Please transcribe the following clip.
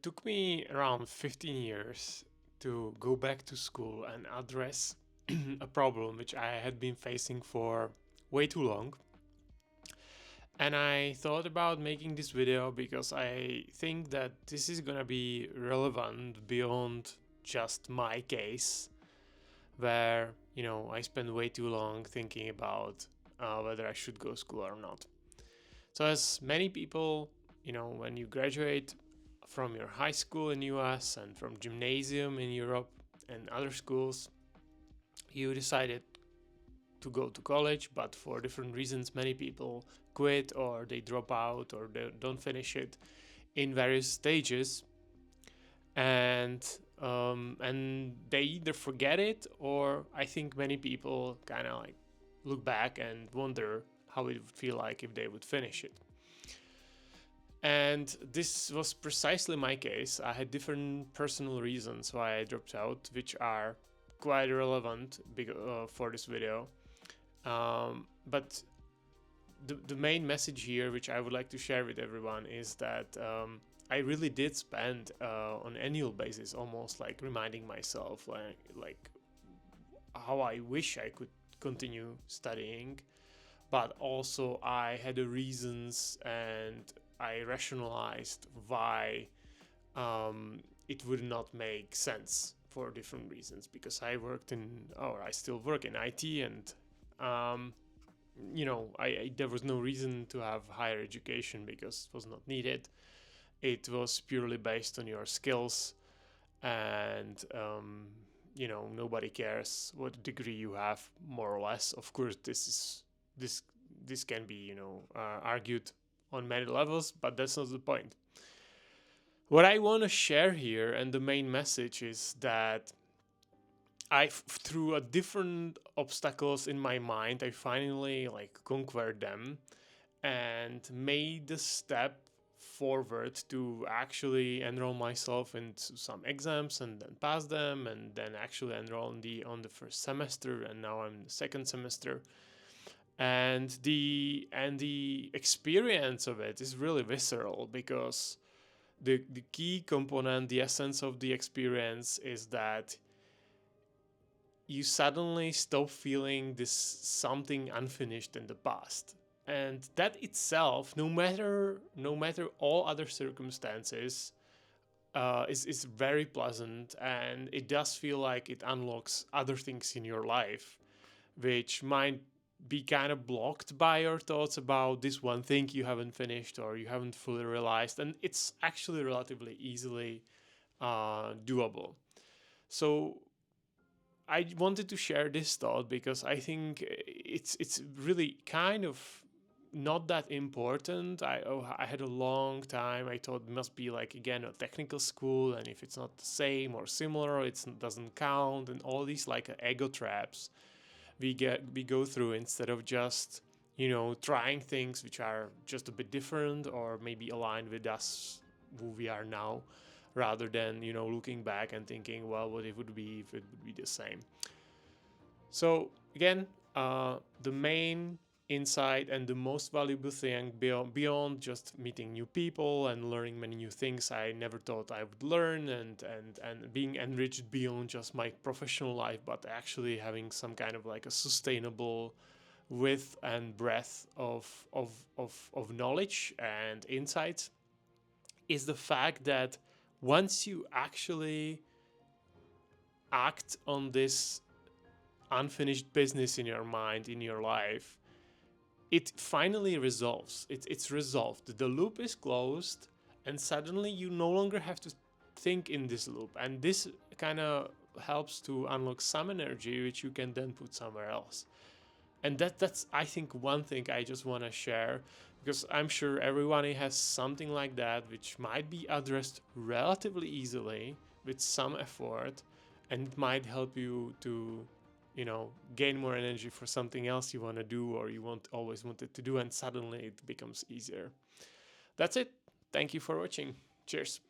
took me around 15 years to go back to school and address a problem which I had been facing for way too long. And I thought about making this video because I think that this is gonna be relevant beyond just my case, where, I spent way too long thinking about whether I should go to school or not. So, as many people, when you graduate from your high school in US and from gymnasium in Europe and other schools, you decided to go to college, but for different reasons, many people quit or they drop out or they don't finish it in various stages, and they either forget it, or I think many people kind of like look back and wonder how it would feel like if they would finish it. And this was precisely my case. I had different personal reasons why I dropped out, which are quite relevant for this video. But the main message here, which I would like to share with everyone, is that I really did spend on an annual basis almost like reminding myself like how I wish I could continue studying, but also I had the reasons and I rationalized why it would not make sense for different reasons, because I still work in IT, and there was no reason to have higher education because it was not needed. It was purely based on your skills, and nobody cares what degree you have, more or less. Of course, this can be argued on many levels, but that's not the point. What I want to share here, and the main message, is that through different obstacles in my mind, I finally conquered them and made the step forward to actually enroll myself into some exams and then pass them, and then actually enroll on the first semester, and now I'm in the second semester. And the experience of it is really visceral, because the key component, the essence of the experience, is that you suddenly stop feeling this something unfinished in the past. And that itself, no matter all other circumstances, is very pleasant, and it does feel like it unlocks other things in your life, which might be kind of blocked by your thoughts about this one thing you haven't finished or you haven't fully realized, and it's actually relatively easily doable. So I wanted to share this thought because I think it's really kind of not that important. I had a long time. I thought it must be like, again, a technical school, and if it's not the same or similar, it doesn't count, and all these ego traps we go through, instead of just trying things which are just a bit different or maybe aligned with us who we are now, rather than looking back and thinking, well, what it would be if it would be the same. So again, the main insight and the most valuable thing beyond just meeting new people and learning many new things I never thought I would learn, and being enriched beyond just my professional life, but actually having some kind of a sustainable width and breadth of knowledge and insights, is the fact that once you actually act on this unfinished business in your mind, in your life, it finally resolves. It's resolved. The loop is closed, and suddenly you no longer have to think in this loop. And this kind of helps to unlock some energy, which you can then put somewhere else. And that's, I think, one thing I just want to share, because I'm sure everyone has something like that, which might be addressed relatively easily with some effort, and it might help you to gain more energy for something else you want to do, or you always wanted to do, and suddenly it becomes easier. That's it. Thank you for watching. Cheers.